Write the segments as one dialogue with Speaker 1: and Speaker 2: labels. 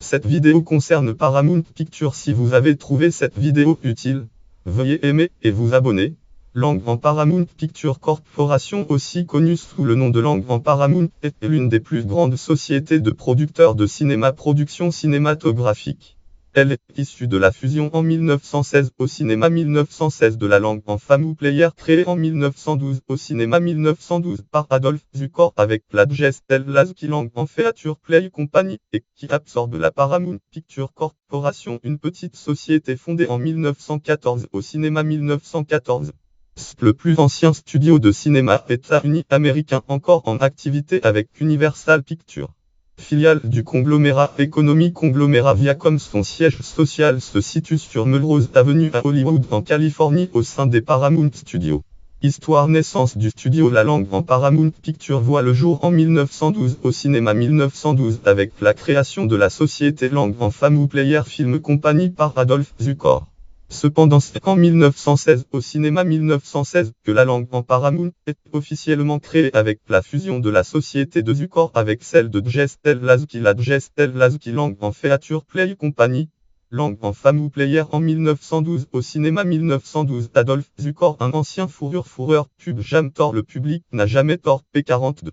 Speaker 1: Cette vidéo concerne Paramount Pictures. Si vous avez trouvé cette vidéo utile, veuillez aimer et vous abonner. Langues en Paramount Pictures Corporation, aussi connue sous le nom de Langues en Paramount, est l'une des plus grandes sociétés de producteurs de cinéma production cinématographique. Elle est issue de la fusion en 1916 au cinéma 1916 de la Langues en Family Player créée en 1912 au cinéma 1912 par Adolph Zukor avec la Gesell Lasky Langues en Feature Play Company et qui absorbe la Paramount Pictures Corporation, une petite société fondée en 1914 au cinéma 1914. Le plus ancien studio de cinéma États-Unis américain encore en activité avec Universal Pictures. Filiale du conglomérat économique Conglomérat Viacom, son siège social se situe sur Melrose Avenue à Hollywood en Californie au sein des Paramount Studios. Histoire naissance du studio. La Langue en Paramount Pictures voit le jour en 1912 au cinéma 1912 avec la création de la société Langues en Family Player Film Company par Adolph Zukor. Cependant, c'est en 1916 au cinéma 1916 que la Langue en Paramount est officiellement créée avec la fusion de la société de Zukor avec celle de Gesell Lasky. La Gesell Lasky Langues en Feature Play Company. Langues en Family Player en 1912 au cinéma 1912. Adolph Zukor, un ancien fourreur pub Jam Thor. Le public n'a jamais tort. P42.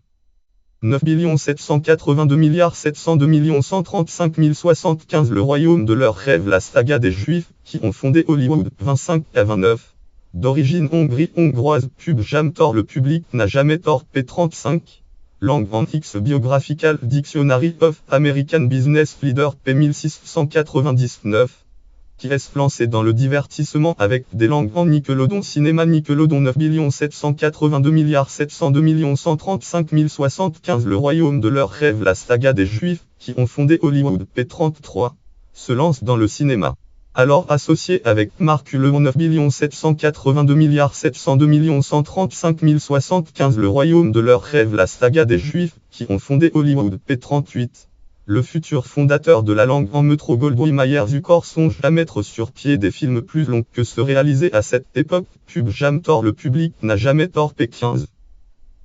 Speaker 1: 9 782 702 135 075. Le royaume de leurs rêves. La saga des Juifs qui ont fondé Hollywood. 25 à 29. D'origine hongroise. Pub Jam Thor. Le public n'a jamais tort. P35. Langue en X Biographical Dictionary of American Business Leader. P1699. Qui est lancé dans le divertissement avec des langues en Nickelodeon Cinéma Nickelodeon. 9 782 702 135 075. Le royaume de leurs rêves. La saga des Juifs qui ont fondé Hollywood. P33. Se lance dans le cinéma. Alors associé avec Marc Levon. 9 782 702 135 075. Le royaume de leurs rêves. La saga des Juifs qui ont fondé Hollywood. P38. Le futur fondateur de la Langue en Metro-Goldwyn-Mayer Zukor songe à mettre sur pied des films plus longs que ceux réalisés à cette époque. Pub Jam Thor. Le public n'a jamais tort. P15.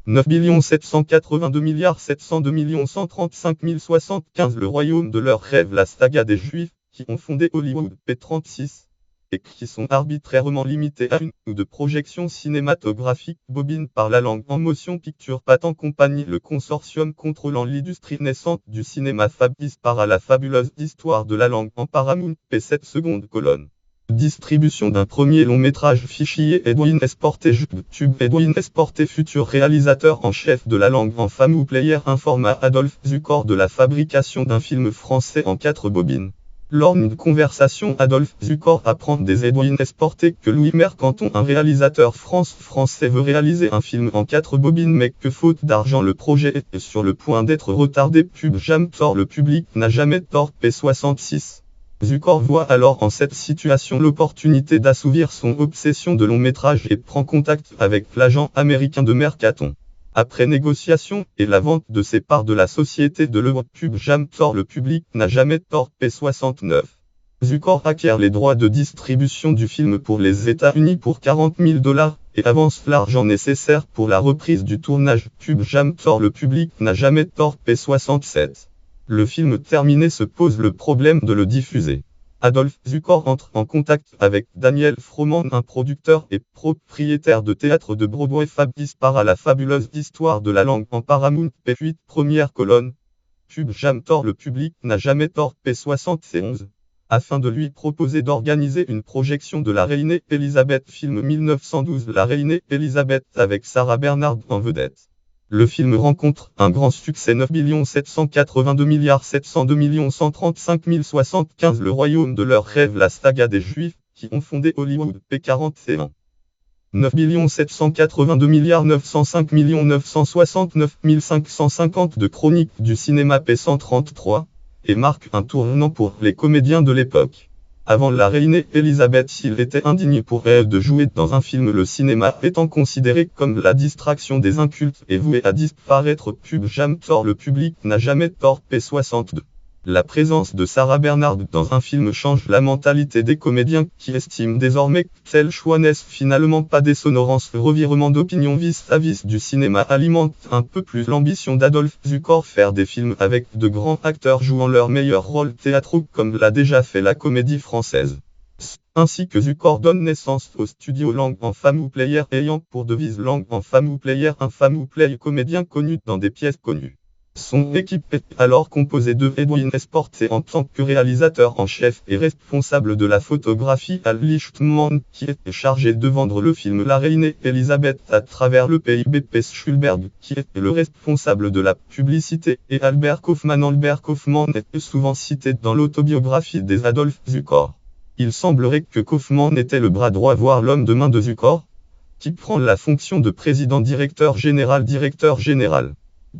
Speaker 1: 9 782 702 135 075. Le royaume de leurs rêves. La saga des Juifs qui ont fondé Hollywood. P36. Et qui sont arbitrairement limités à une ou deux projections cinématographiques bobines par la Langue en Motion Picture Patent Company. Le consortium contrôlant l'industrie naissante du cinéma Fab dispara la fabuleuse histoire de la Langue en Paramount. P7 seconde colonne. Distribution d'un premier long métrage. Fichier Edwin Esporté. YouTube Edwin Esporté, futur réalisateur en chef de la Langue en Family Player, informa Adolph Zukor de la fabrication d'un film français en 4 bobines. Lors d'une conversation, Adolph Zukor apprend des Edwin Esporté que Louis Mercanton, un réalisateur français, veut réaliser un film en 4 bobines mais que faute d'argent le projet est sur le point d'être retardé. Pub Jam Thor. Le public n'a jamais tort. P66. Zukor voit alors en cette situation l'opportunité d'assouvir son obsession de long métrage et prend contact avec l'agent américain de Mercanton. Après négociation et la vente de ses parts de la société de l'œuvre Pub Jam Thor. Le public n'a jamais tort. P69. Zukor acquiert les droits de distribution du film pour les États-Unis pour $40 000 et avance l'argent nécessaire pour la reprise du tournage. Pub Jam Thor. Le public n'a jamais tort. P67. Le film terminé se pose le problème de le diffuser. Adolph Zukor entre en contact avec Daniel Frohman, un producteur et propriétaire de théâtre de Broadway. Fab dispara la fabuleuse histoire de la Langue en Paramount. P8 première colonne. Pub Jam Thor. Le public n'a jamais tort. P71. Afin de lui proposer d'organiser une projection de La Reine Elisabeth. Film 1912. La Reine Elisabeth avec Sarah Bernhardt en vedette. Le film rencontre un grand succès. 9 782 702 135 075. Le royaume de leurs rêves. La saga des Juifs qui ont fondé Hollywood. P41. 9 782 905 969 550 de Chroniques du cinéma. P133. Et marque un tournant pour les comédiens de l'époque. Avant La Reine Elisabeth, s'il était indigne pour elle de jouer dans un film, le cinéma étant considéré comme la distraction des incultes et voué à disparaître. Pub Jam Thor. Le public n'a jamais tort. P62. La présence de Sarah Bernhardt dans un film change la mentalité des comédiens qui estiment désormais que tel choix n'est finalement pas déshonorant. Ce revirement d'opinion vis-à-vis du cinéma alimente un peu plus l'ambition d'Adolphe Zukor faire des films avec de grands acteurs jouant leur meilleur rôle théâtraux comme l'a déjà fait la Comédie Française. Ainsi que Zukor donne naissance au studio Langue en Femme ou Player ayant pour devise Langue en Femme ou Player, un femme ou play comédien connu dans des pièces connues. Son équipe est alors composée de Edwin Esporté en tant que réalisateur en chef et responsable de la photographie, Al Lichtman qui est chargé de vendre le film La Reine Elisabeth à travers le pays, B.P. Schulberg qui est le responsable de la publicité et Albert Kaufman. Albert Kaufman est souvent cité dans l'autobiographie des Adolphe Zukor. Il semblerait que Kaufman était le bras droit voire l'homme de main de Zukor, qui prend la fonction de président-directeur général.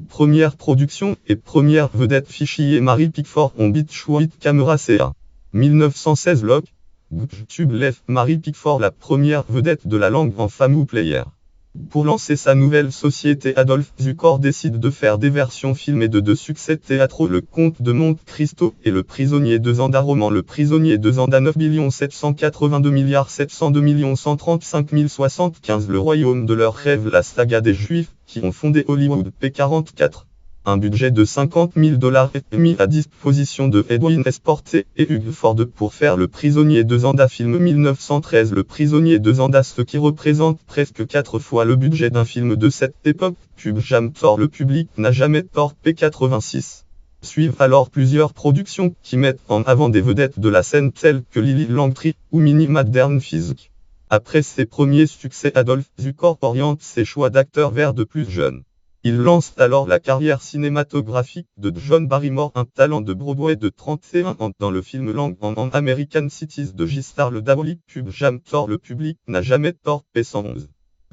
Speaker 1: Première production et première vedette fichier Marie Pickford on Beachwood Camera CA. 1916 Loc, YouTube Lef Marie Pickford la première vedette de la Langue en Femme ou Player. Pour lancer sa nouvelle société, Adolphe Zukor décide de faire des versions filmées de deux succès théâtraux, Le Comte de Monte Cristo et Le Prisonnier de Zenda. Roman Le Prisonnier de Zenda 9 782 702 135 075. Le Royaume de leurs rêves, la saga des Juifs qui ont fondé Hollywood. P44. Un budget de $50 000 est mis à disposition de Edwin Esporté et Hugh Ford pour faire Le Prisonnier de Zenda. Film 1913 Le Prisonnier de Zenda, ce qui représente presque 4 fois le budget d'un film de cette époque. Pub jamais tort, le public n'a jamais tort. P86. Suivent alors plusieurs productions qui mettent en avant des vedettes de la scène telles que Lily Langtry ou Minnie Madern Fisk. Après ses premiers succès, Adolphe Zukor oriente ses choix d'acteurs vers de plus jeunes. Il lance alors la carrière cinématographique de John Barrymore, un talent de Broadway de 31 ans, dans le film Langue en American Cities de J-Star. Le Double Pub jamais tort, le public n'a jamais tort. P111.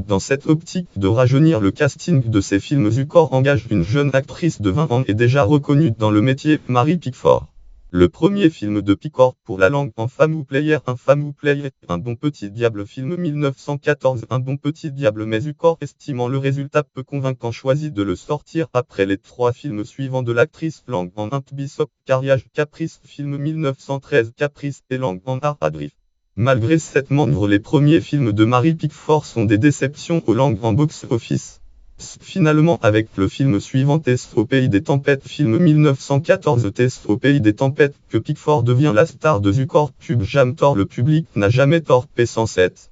Speaker 1: Dans cette optique de rajeunir le casting de ses films, Zukor engage une jeune actrice de 20 ans et déjà reconnue dans le métier, Marie Pickford. Le premier film de Pickford pour la Langue en Femme ou Player, Un Femme ou Player, Un Bon Petit Diable. Film 1914, Un Bon Petit Diable, mais Zukor, estimant le résultat peu convaincant, choisit de le sortir après les 3 films suivants de l'actrice. Langue en Int Bishop, Carriage, Caprice. Film 1913, Caprice et Langue en Hardriff. Malgré cette membre, les premiers films de Marie Pickford sont des déceptions aux Langues en box-office. Finalement, avec le film suivant, Test au Pays des Tempêtes, film 1914, Test au Pays des Tempêtes, que Pickford devient la star de Zukor. Pub jamais tort, le public n'a jamais tort. P107.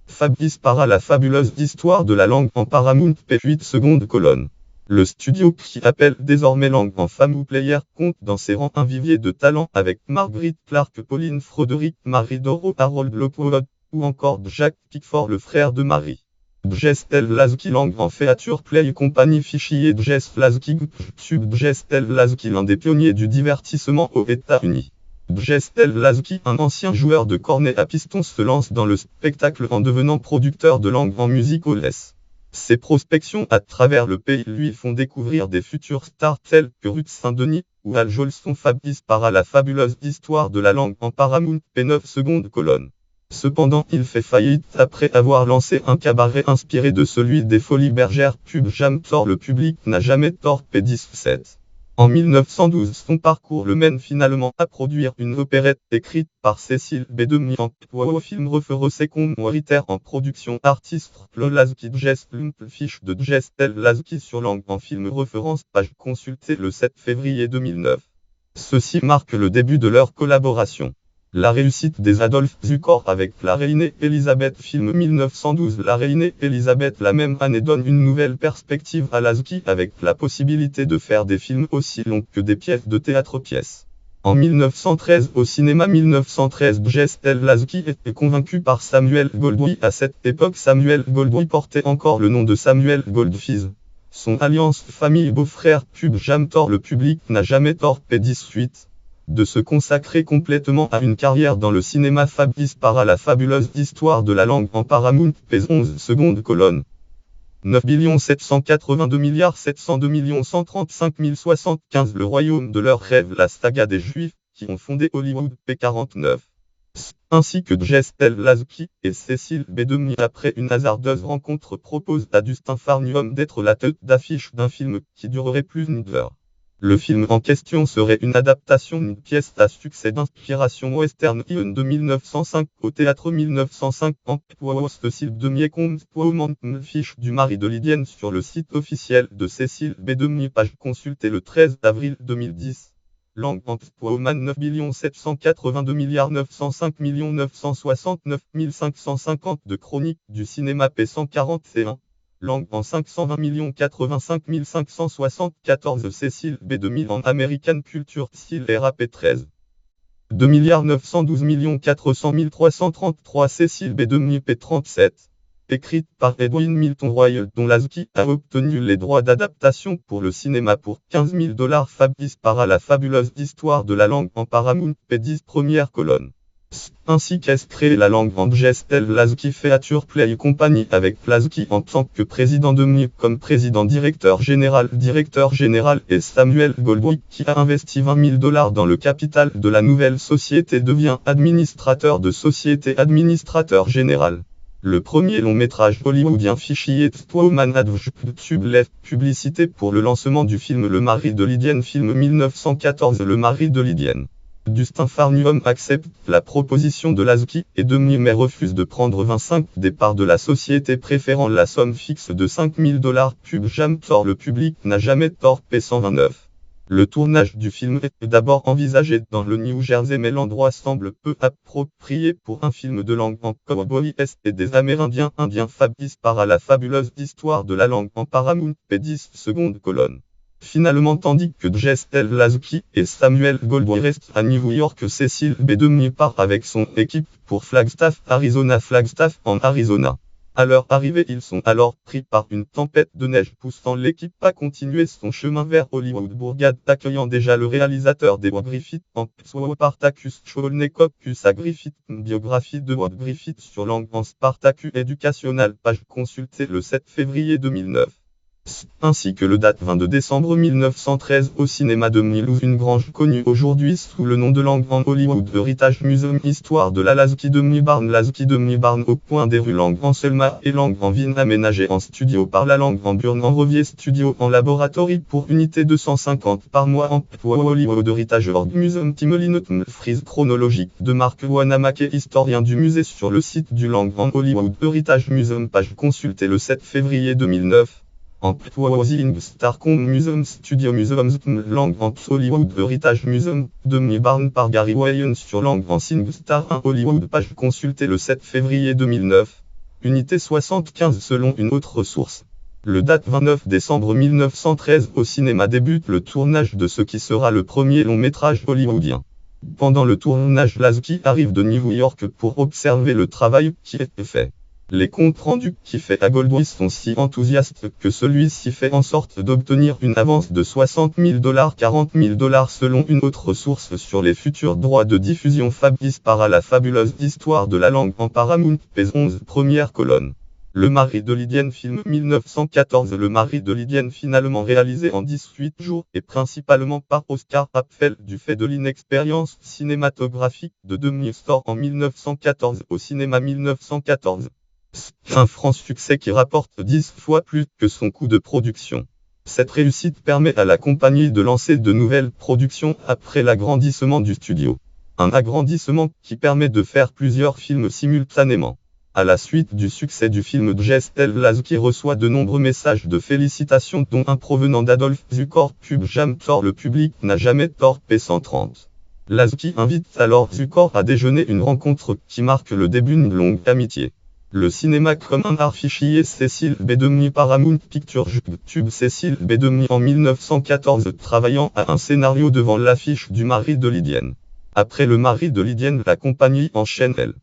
Speaker 1: Fabrice Para, la fabuleuse histoire de la Langue en Paramount. P8 seconde colonne. Le studio qui appelle désormais Langue en Femme ou Player compte dans ses rangs un vivier de talents avec Marguerite Clark, Pauline Froderick, Marie Doro, Harold Lockwood, ou encore Jack Pickford, le frère de Marie. Djestel Lasky, Langue en Feature Play Company. Fichier Djes Lasky, Tube Djestel Lasky, l'un des pionniers du divertissement aux États-Unis. Djestel Lasky, un ancien joueur de cornet à piston, se lance dans le spectacle en devenant producteur de Langue en musical. Ses prospections à travers le pays lui font découvrir des futures stars telles que Ruth Saint-Denis ou Al Jolson. Fabrice Para, la fabuleuse histoire de la Langue en Paramount. P9 seconde colonne. Cependant, il fait faillite après avoir lancé un cabaret inspiré de celui des Folies Bergères. Pub jamais tort, le public n'a jamais tort. P17. En 1912, son parcours le mène finalement à produire une opérette écrite par Cécile B. de Mian. Au film Refero Second Moriter en production artiste Lasky Djes fiche de Djestel Lasky sur Langue en film référence page consultée le 7 février 2009. Ceci marque le début de leur collaboration. La réussite des Adolphe Zukor avec La Reine Elisabeth. Film 1912, La Reine Elisabeth. La même année donne une nouvelle perspective à Lasky avec la possibilité de faire des films aussi longs que des pièces de théâtre-pièces. En 1913, au cinéma 1913, Djestel Lasky était convaincu par Samuel Goldwyn. À cette époque, Samuel Goldwyn portait encore le nom de Samuel Goldfish. Son alliance famille beau-frère. Pub jamais tort, le public n'a jamais tort. P18. De se consacrer complètement à une carrière dans le cinéma. Fabrice Para, la fabuleuse histoire de la Langue en Paramount. P11 seconde colonne. 9 782 702 135 075. Le Royaume de leurs rêves, la saga des Juifs qui ont fondé Hollywood. P49. Ainsi que Djestel Lasky et Cécile B. de Mian, après une hasardeuse rencontre, propose à Dustin Farnium d'être la tête d'affiche d'un film qui durerait plus d'une heure. Le film en question serait une adaptation d'une pièce à succès d'inspiration western de 1905 au théâtre 1950. Cécile de Miecombe fiche du mari de Lydienne sur le site officiel de Cécile B. de page consultée le 13 avril 2010. Langue en Woman 9 782 905 969 550 de Chronique du cinéma P141. Langue en 520 85 574 Cécile B. 2000 en American Culture Style RAP 13. 2 912 400 333 Cécile B. 2000 P37. Écrite par Edwin Milton Roy, dont Lasky a obtenu les droits d'adaptation pour le cinéma pour $15 000. Fabrice Para, la fabuleuse histoire de la langue en Paramount P10 première colonne. Ainsi qu'est créé la langue en Gestel Lasky Feature Play Company avec Lasky en tant que président de MIP comme président directeur général et Samuel Goldberg qui a investi $20 000 dans le capital de la nouvelle société devient administrateur de société administrateur général. Le premier long métrage hollywoodien fichier Woman publicité pour le lancement du film Le mari de Lydienne film 1914 Le mari de Lydienne. Dustin Farnum accepte la proposition de Lasky et de mais refuse de prendre 25 des parts de la société préférant la somme fixe de $5 000. Pub Jam Thor. Le public n'a jamais tort. P129. Le tournage du film est d'abord envisagé dans le New Jersey mais l'endroit semble peu approprié pour un film de langue en cowboy et des Amérindiens indiens. Fabrice Para, la fabuleuse histoire de la langue en Paramount P10 seconde colonne. Finalement, tandis que Gestel Lasky et Samuel Goldberg restent à New York, Cécile B. 2000 part avec son équipe pour Flagstaff, en Arizona. À leur arrivée, ils sont alors pris par une tempête de neige poussant l'équipe à continuer son chemin vers Hollywood. Bourgade accueillant déjà le réalisateur des Ward Griffith en Spartacus Cholnekopus à Griffith. Biographie de Ward Griffith sur langue en Spartacus Educational, page consultée le 7 février 2009. Ainsi que le date 22 décembre 1913 au cinéma de Mulhouse, une grange connue aujourd'hui sous le nom de Langue en Hollywood Heritage Museum. Histoire de la Lasky de Barn au coin des rues Langue en Selma et Langue en Vigne, aménagé en studio par la Langue en Burn en Revier Studio en laboratoire pour unité 250 par mois en Hollywood Heritage Org Museum. Timeline frise chronologique de Mark Wanamaker, historien du musée sur le site du Langue en Hollywood Heritage Museum, page consultée le 7 février 2009. En Starcom Museum Studio Museums Langue en Hollywood Heritage Museum de Barn par Gary Wyan sur Langue en SingStar 1 Hollywood, page consultée le 7 février 2009. Unité 75 selon une autre source. Le date 29 décembre 1913 au cinéma débute le tournage de ce qui sera le premier long métrage hollywoodien. Pendant le tournage, Lasky arrive de New York pour observer le travail qui est fait. Les comptes rendus qu'il fait à Goldberg sont si enthousiastes que celui-ci fait en sorte d'obtenir une avance de $60 000, $40 000 selon une autre source sur les futurs droits de diffusion. Fabrice Para, la fabuleuse histoire de la langue en Paramount P11 première colonne. Le mari de Lydienne film 1914. Le mari de Lydienne finalement réalisé en 18 jours et principalement par Oscar Apfel du fait de l'inexpérience cinématographique de Demi Store en 1914 au cinéma 1914. Un franc succès qui rapporte 10 fois plus que son coût de production. Cette réussite permet à la compagnie de lancer de nouvelles productions après l'agrandissement du studio. Un agrandissement qui permet de faire plusieurs films simultanément. À la suite du succès du film, Gestel Lasky reçoit de nombreux messages de félicitations dont un provenant d'Adolphe Zukor. Pub Jam Thor. Le public n'a jamais tort. P130. Lasky invite alors Zukor à déjeuner, une rencontre qui marque le début d'une longue amitié. Le cinéma comme un art fichier. Cécile B. 2000 Paramount Pictures YouTube. Cécile B. 2000 en 1914 travaillant à un scénario devant l'affiche du mari de Lydienne. Après le mari de Lydienne, la compagnie enchaîne elle.